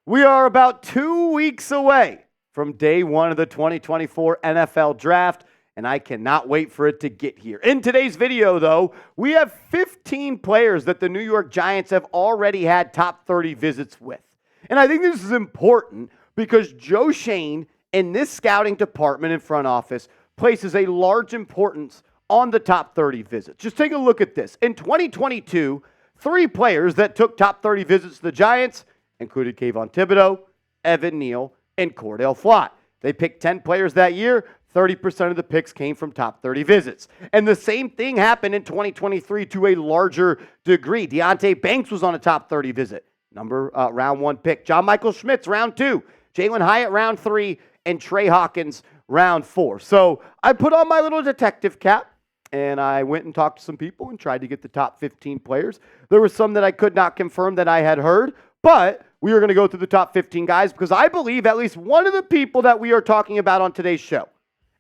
We are about 2 weeks away from day one of the 2024 NFL Draft, and I cannot wait for it to get here. In today's video, though, we have 15 players that the New York Giants have already had top 30 visits with. And I think this is important because Joe Schoen in this scouting department and front office places a large importance on the top 30 visits. Just take a look at this. In 2022, 3 players that took top 30 visits to the Giants included Kayvon Thibodeau, Evan Neal, and Cordell Flott. They picked 10 players that year. 30% of the picks came from top 30 visits. And the same thing happened in 2023 to a larger degree. Deonte Banks was on a top 30 visit. Round 1 pick. John Michael Schmitz, round 2. Jalen Hyatt, round 3. And Trey Hawkins, round 4. So I put on my little detective cap, and I went and talked to some people and tried to get the top 15 players. There were some that I could not confirm that I had heard, but we are going to go through the top 15 guys because I believe at least one of the people that we are talking about on today's show,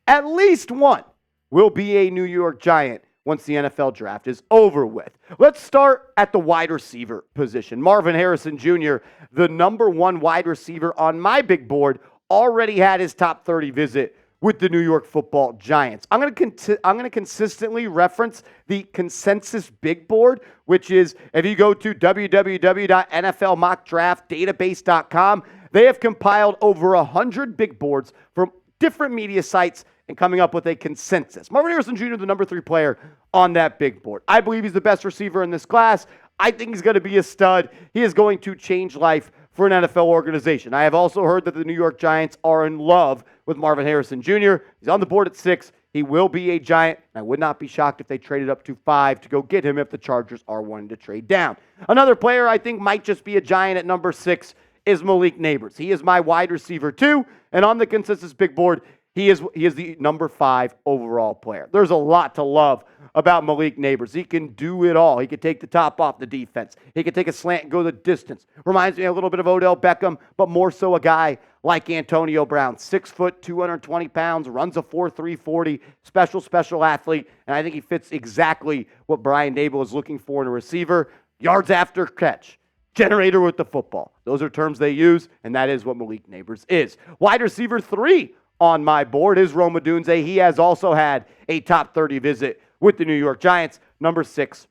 at least one, will be a New York Giant once the NFL Draft is over with. Let's start at the wide receiver position. Marvin Harrison Jr., the number 1 wide receiver on my big board, already had his top 30 visit with the New York Football Giants. I'm going to consistently reference the consensus big board, which is, if you go to www.nflmockdraftdatabase.com, they have compiled over 100 big boards from different media sites and coming up with a consensus. Marvin Harrison Jr., the number 3 player on that big board. I believe he's the best receiver in this class. I think he's going to be a stud. He is going to change life for an NFL organization. I have also heard that the New York Giants are in love with Marvin Harrison Jr. He's on the board at 6. He will be a Giant. I would not be shocked if they traded up to 5 to go get him if the Chargers are wanting to trade down. Another player I think might just be a Giant at number 6 is Malik Nabers. He is my wide receiver too, and on the consensus big board, he is the number 5 overall player. There's a lot to love about Malik Nabers. He can do it all. He can take the top off the defense. He can take a slant and go the distance. Reminds me a little bit of Odell Beckham, but more so a guy like Antonio Brown. 6 foot, 220 pounds, runs a 4.3 40, special athlete, and I think he fits exactly what Brian Daboll is looking for in a receiver. Yards after catch. Generator with the football. Those are terms they use, and that is what Malik Nabers is. Wide receiver 3 on my board is Odunze. He has also had a top 30 visit with the New York Giants, number 6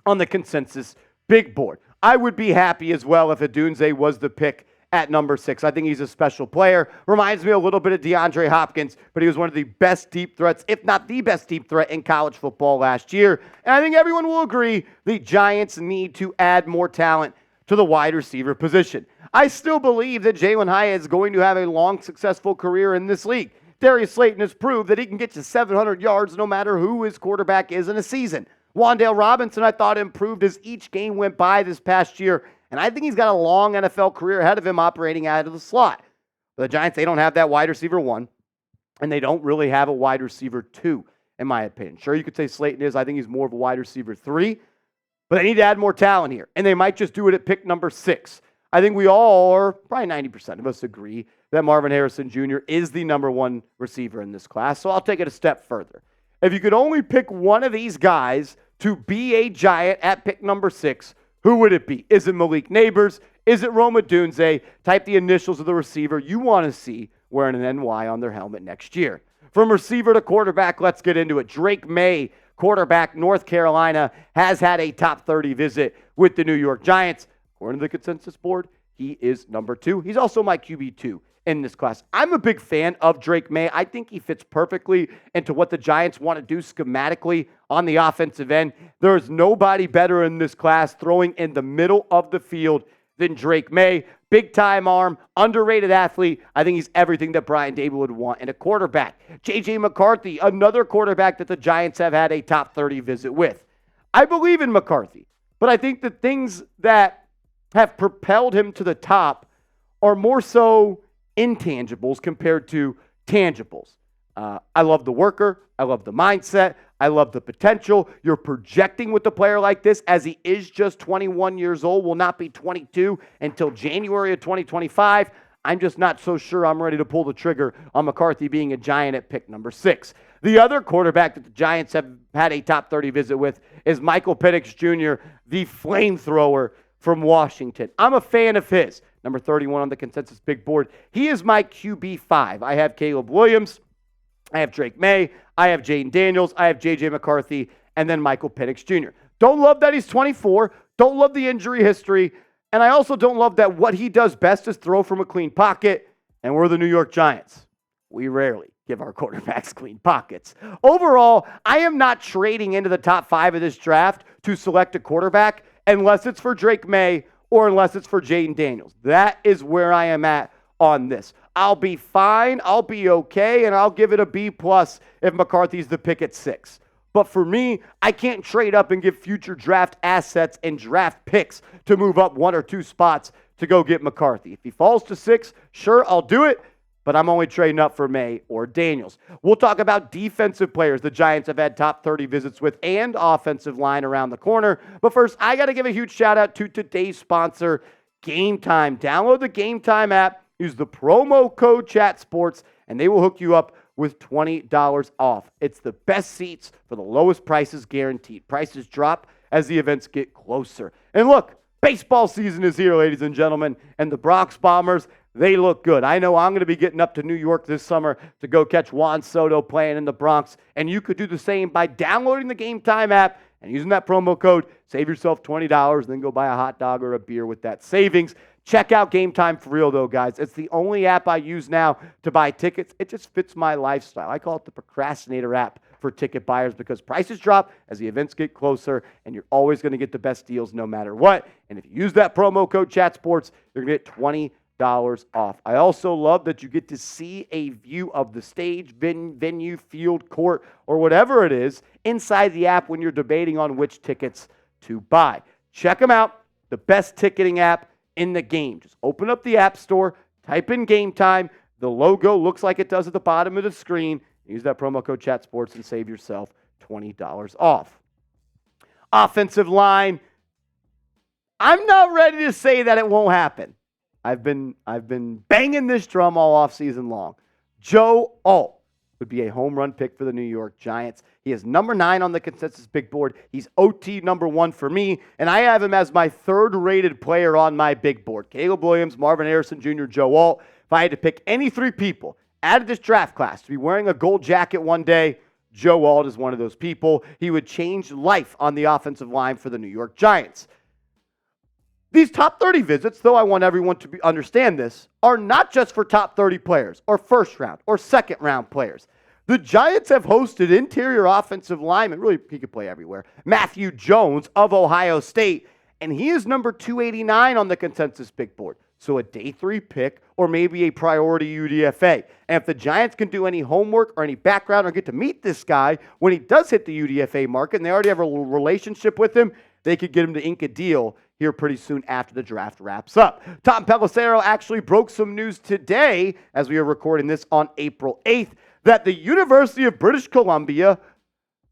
on the consensus big board. I would be happy as well if Odunze was the pick at number 6. I think he's a special player. Reminds me a little bit of DeAndre Hopkins, but he was one of the best deep threats, if not the best deep threat in college football last year. And I think everyone will agree the Giants need to add more talent to the wide receiver position. I still believe that Jalen Hyatt is going to have a long, successful career in this league. Darius Slayton has proved that he can get to 700 yards no matter who his quarterback is in a season. Wan'Dale Robinson, I thought, improved as each game went by this past year, and I think he's got a long NFL career ahead of him operating out of the slot. But the Giants, they don't have that wide receiver 1, and they don't really have a wide receiver 2, in my opinion. Sure, you could say Slayton is. I think he's more of a wide receiver 3. But they need to add more talent here, and they might just do it at pick number 6. I think we all, or probably 90% of us, agree that Marvin Harrison Jr. is the number 1 receiver in this class, so I'll take it a step further. If you could only pick one of these guys to be a Giant at pick number 6, who would it be? Is it Malik Nabers? Is it Odunze? Type the initials of the receiver you want to see wearing an NY on their helmet next year. From receiver to quarterback, let's get into it. Drake Maye, quarterback, North Carolina, has had a top 30 visit with the New York Giants. According to the consensus board, he is number 2. He's also my QB2 in this class. I'm a big fan of Drake Maye. I think he fits perfectly into what the Giants want to do schematically on the offensive end. There is nobody better in this class throwing in the middle of the field than Drake Maye. Big-time arm, underrated athlete. I think he's everything that Brian Daboll would want in a quarterback. JJ McCarthy, another quarterback that the Giants have had a top 30 visit with. I believe in McCarthy, but I think the things that have propelled him to the top are more so intangibles compared to tangibles. I love the worker. I love the mindset. I love the potential. You're projecting with a player like this as he is just 21 years old, will not be 22 until January of 2025. I'm just not so sure I'm ready to pull the trigger on McCarthy being a Giant at pick number 6. The other quarterback that the Giants have had a top 30 visit with is Michael Penix Jr., the flamethrower from Washington. I'm a fan of his. number 31 on the consensus big board. He is my QB5. I have Caleb Williams. I have Drake Maye. I have Jaden Daniels. I have JJ McCarthy. And then Michael Penix Jr. Don't love that he's 24. Don't love the injury history. And I also don't love that what he does best is throw from a clean pocket. And we're the New York Giants. We rarely give our quarterbacks clean pockets. Overall, I am not trading into the top 5 of this draft to select a quarterback unless it's for Drake Maye or unless it's for Jaden Daniels. That is where I am at on this. I'll be fine, I'll be okay, and I'll give it a B+ if McCarthy's the pick at 6. But for me, I can't trade up and give future draft assets and draft picks to move up 1 or 2 spots to go get McCarthy. If he falls to 6, sure, I'll do it, but I'm only trading up for Maye or Daniels. We'll talk about defensive players the Giants have had top 30 visits with and offensive line around the corner. But first, I got to give a huge shout out to today's sponsor, Game Time. Download the Game Time app, use the promo code ChatSports, and they will hook you up with $20 off. It's the best seats for the lowest prices guaranteed. Prices drop as the events get closer. And look, baseball season is here, ladies and gentlemen, and the Bronx Bombers, they look good. I know I'm going to be getting up to New York this summer to go catch Juan Soto playing in the Bronx, and you could do the same by downloading the Game Time app and using that promo code. Save yourself $20, and then go buy a hot dog or a beer with that savings. Check out Game Time for real, though, guys. It's the only app I use now to buy tickets. It just fits my lifestyle. I call it the procrastinator app for ticket buyers because prices drop as the events get closer, and you're always going to get the best deals no matter what. And if you use that promo code ChatSports, you're going to get $20 off. I also love that you get to see a view of the stage, venue, field, court, or whatever it is inside the app when you're debating on which tickets to buy. Check them out. The best ticketing app in the game. Just open up the App Store, type in Game Time. The logo looks like it does at the bottom of the screen. Use that promo code ChatSports and save yourself $20 off. Offensive line. I'm not ready to say that it won't happen. I've been banging this drum all offseason long. Joe Alt would be a home run pick for the New York Giants. He is number 9 on the consensus big board. He's OT number 1 for me, and I have him as my 3rd-rated player on my big board. Caleb Williams, Marvin Harrison Jr., Joe Alt. If I had to pick any 3 people out of this draft class to be wearing a gold jacket one day, Joe Alt is one of those people. He would change life on the offensive line for the New York Giants. These top 30 visits, though I want everyone to understand this, are not just for top 30 players or first-round or second-round players. The Giants have hosted interior offensive lineman, really he could play everywhere, Matthew Jones of Ohio State, and he is number 289 on the consensus big board. So a day 3 pick or maybe a priority UDFA. And if the Giants can do any homework or any background or get to meet this guy when he does hit the UDFA market and they already have a relationship with him, they could get him to ink a deal here pretty soon after the draft wraps up. Tom Pelissero actually broke some news today, as we are recording this on April 8th, that the University of British Columbia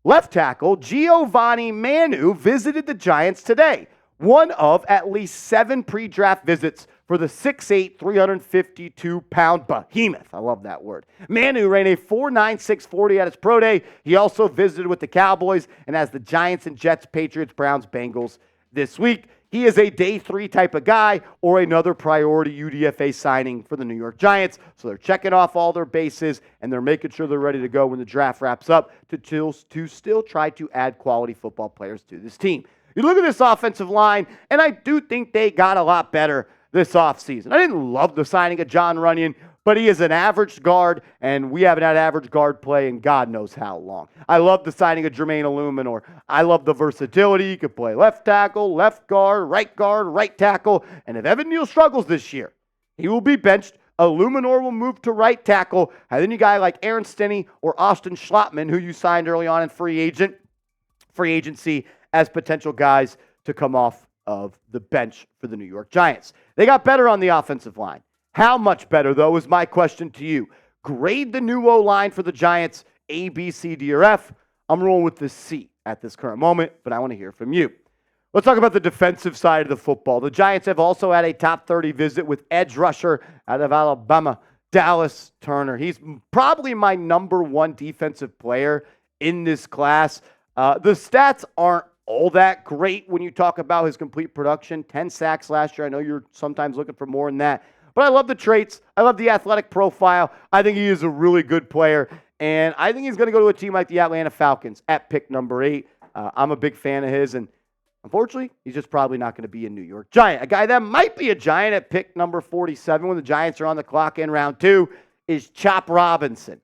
left tackle Giovanni Manu visited the Giants today. One of at least 7 pre-draft visits for the 6'8", 352-pound behemoth. I love that word. Manu ran a 4.96 40 at his pro day. He also visited with the Cowboys and has the Giants and Jets, Patriots, Browns, Bengals this week. He is a day 3 type of guy or another priority UDFA signing for the New York Giants. So they're checking off all their bases and they're making sure they're ready to go when the draft wraps up to still try to add quality football players to this team. You look at this offensive line, and I do think they got a lot better this offseason. I didn't love the signing of John Runyon, but he is an average guard, and we haven't had average guard play in God knows how long. I love the signing of Jermaine Illuminor. I love the versatility. He could play left tackle, left guard, right tackle, and if Evan Neal struggles this year, he will be benched. Illuminor will move to right tackle, and then you guy like Aaron Stinney or Austin Schlottman, who you signed early on in free agency, as potential guys to come off of the bench for the New York Giants. They got better on the offensive line. How much better, though, is my question to you. Grade the new O-line for the Giants, A, B, C, D, or F. I'm rolling with the C at this current moment, but I want to hear from you. Let's talk about the defensive side of the football. The Giants have also had a top 30 visit with edge rusher out of Alabama, Dallas Turner. He's probably my number 1 defensive player in this class. The stats aren't all that great when you talk about his complete production. 10 sacks last year. I know you're sometimes looking for more than that. But I love the traits. I love the athletic profile. I think he is a really good player. And I think he's going to go to a team like the Atlanta Falcons at pick number 8. I'm a big fan of his. And unfortunately, he's just probably not going to be a New York Giant. A guy that might be a Giant at pick number 47 when the Giants are on the clock in round 2 is Chop Robinson.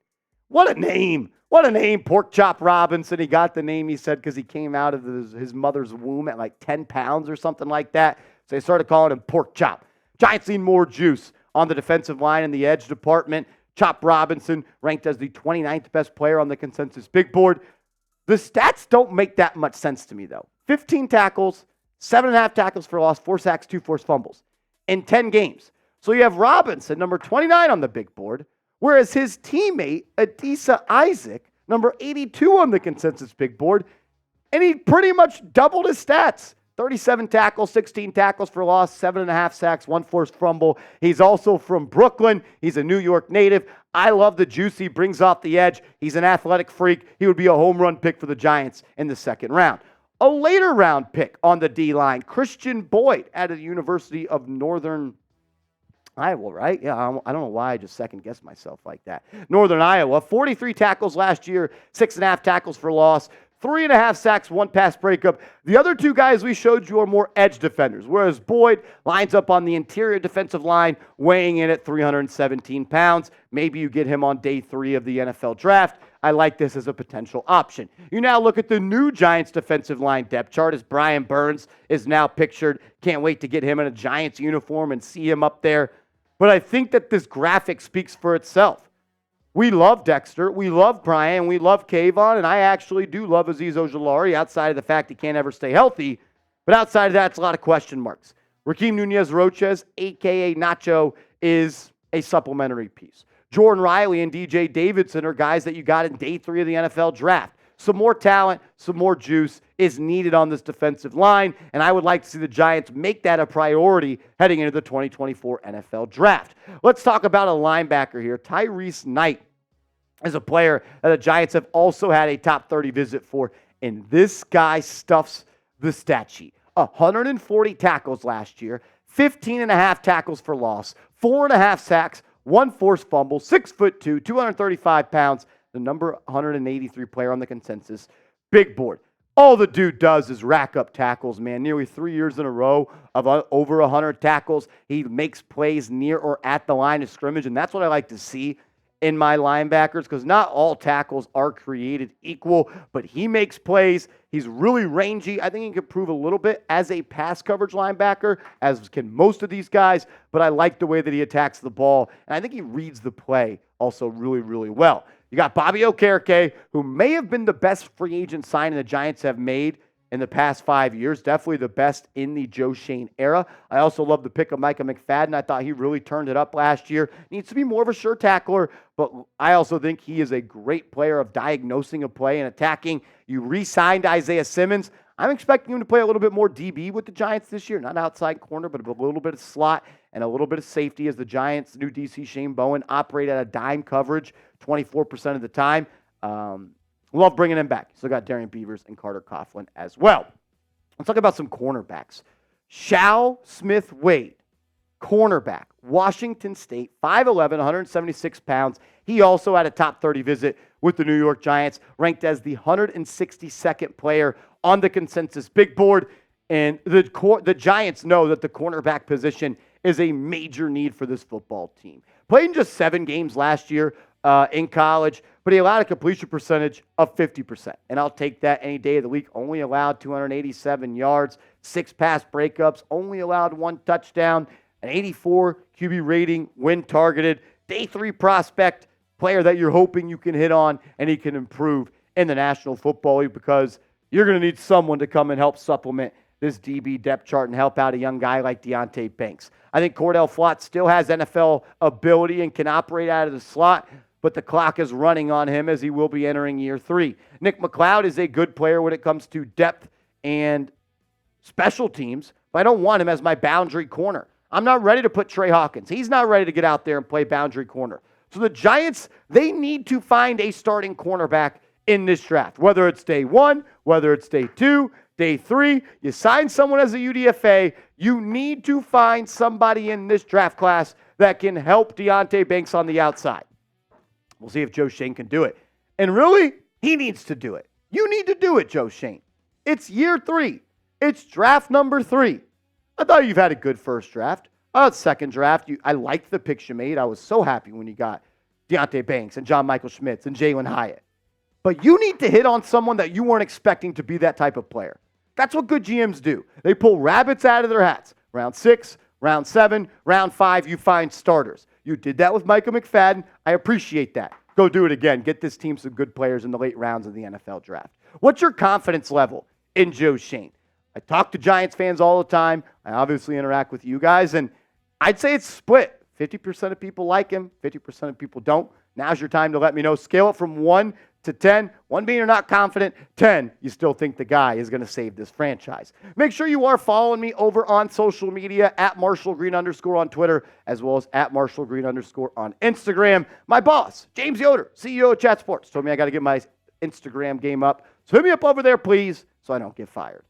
What a name. What a name, Pork Chop Robinson. He got the name, he said, because he came out of his mother's womb at like 10 pounds or something like that. So they started calling him Pork Chop. Giants need more juice on the defensive line and the edge department. Chop Robinson ranked as the 29th best player on the consensus big board. The stats don't make that much sense to me, though. 15 tackles, 7.5 tackles for loss, 4 sacks, 2 forced fumbles in 10 games. So you have Robinson, number 29 on the big board, whereas his teammate, Adisa Isaac, number 82 on the consensus big board, and he pretty much doubled his stats. 37 tackles, 16 tackles for loss, 7.5 sacks, 1 forced fumble. He's also from Brooklyn. He's a New York native. I love the juice he brings off the edge. He's an athletic freak. He would be a home run pick for the Giants in the second round. A later round pick on the D-line, Christian Boyd out of the University of Northern Iowa, right? Yeah, I don't know why I just second-guessed myself like that. Northern Iowa, 43 tackles last year, 6.5 tackles for loss, 3.5 sacks, 1 pass breakup. The other 2 guys we showed you are more edge defenders, whereas Boyd lines up on the interior defensive line, weighing in at 317 pounds. Maybe you get him on day 3 of the NFL draft. I like this as a potential option. You now look at the new Giants defensive line depth chart as Brian Burns is now pictured. Can't wait to get him in a Giants uniform and see him up there. But I think that this graphic speaks for itself. We love Dexter, we love Brian, we love Kayvon, and I actually do love Azeez Ojulari outside of the fact he can't ever stay healthy. But outside of that, it's a lot of question marks. Raheem Nunez-Roches, a.k.a. Nacho, is a supplementary piece. Jordan Riley and DJ Davidson are guys that you got in day 3 of the NFL draft. Some more talent, some more juice is needed on this defensive line, and I would like to see the Giants make that a priority heading into the 2024 NFL Draft. Let's talk about a linebacker here. Tyrese Knight is a player that the Giants have also had a top 30 visit for, and this guy stuffs the stat sheet. 140 tackles last year, 15.5 tackles for loss, 4.5 sacks, 1 forced fumble, 6'2", 235 pounds, the number 183 player on the consensus big board. All the dude does is rack up tackles, man. Nearly 3 years in a row of over 100 tackles. He makes plays near or at the line of scrimmage, and that's what I like to see in my linebackers, because not all tackles are created equal, but he makes plays. He's really rangy. I think he can prove a little bit as a pass coverage linebacker, as can most of these guys, but I like the way that he attacks the ball, and I think he reads the play also really, really well. You got Bobby Okereke, who may have been the best free agent signing the Giants have made in the past 5 years. Definitely the best in the Joe Schoen era. I also love the pick of Micah McFadden. I thought he really turned it up last year. Needs to be more of a sure tackler, but I also think he is a great player of diagnosing a play and attacking. You re-signed Isaiah Simmons. I'm expecting him to play a little bit more DB with the Giants this year. Not outside corner, but a little bit of slot and a little bit of safety as the Giants' new DC Shane Bowen operate at a dime coverage 24% of the time. Love bringing him back. Still got Darian Beavers and Carter Coughlin as well. Let's talk about some cornerbacks. Shao Smith-Wade, cornerback, Washington State, 5'11", 176 pounds. He also had a top 30 visit with the New York Giants, ranked as the 162nd player on the consensus big board. And the Giants know that the cornerback position is a major need for this football team. Played in just 7 games last year in college, but he allowed a completion percentage of 50%. And I'll take that any day of the week. Only allowed 287 yards, 6 pass breakups, only allowed 1 touchdown, an 84 QB rating when targeted. Day 3 prospect, player that you're hoping you can hit on and he can improve in the National Football League, because you're going to need someone to come and help supplement this DB depth chart and help out a young guy like Deonte Banks. I think Cordell Flott still has NFL ability and can operate out of the slot, but the clock is running on him as he will be entering year 3. Nick McLeod is a good player when it comes to depth and special teams, but I don't want him as my boundary corner. I'm not ready to put Trey Hawkins. He's not ready to get out there and play boundary corner. So the Giants, they need to find a starting cornerback in this draft, whether it's day 1, whether it's day 2. Day 3, you sign someone as a UDFA. You need to find somebody in this draft class that can help Deonte Banks on the outside. We'll see if Joe Schoen can do it. And really, he needs to do it. You need to do it, Joe Schoen. It's year 3. It's draft number 3. I thought you've had a good first draft. Second draft, I liked the picks you made. I was so happy when you got Deonte Banks and John Michael Schmitz and Jalen Hyatt. But you need to hit on someone that you weren't expecting to be that type of player. That's what good GMs do. They pull rabbits out of their hats. Round 6, round 7, round 5, you find starters. You did that with Micah McFadden. I appreciate that. Go do it again. Get this team some good players in the late rounds of the NFL draft. What's your confidence level in Joe Schoen? I talk to Giants fans all the time. I obviously interact with you guys, and I'd say it's split. 50% of people like him, 50% of people don't. Now's your time to let me know. Scale it from 1 to 10. 1 being you're not confident, 10, you still think the guy is going to save this franchise. Make sure you are following me over on social media at @MarshallGreen_ on Twitter, as well as at @MarshallGreen_ on Instagram. My boss, James Yoder, CEO of Chat Sports, told me I got to get my Instagram game up. So hit me up over there, please, so I don't get fired.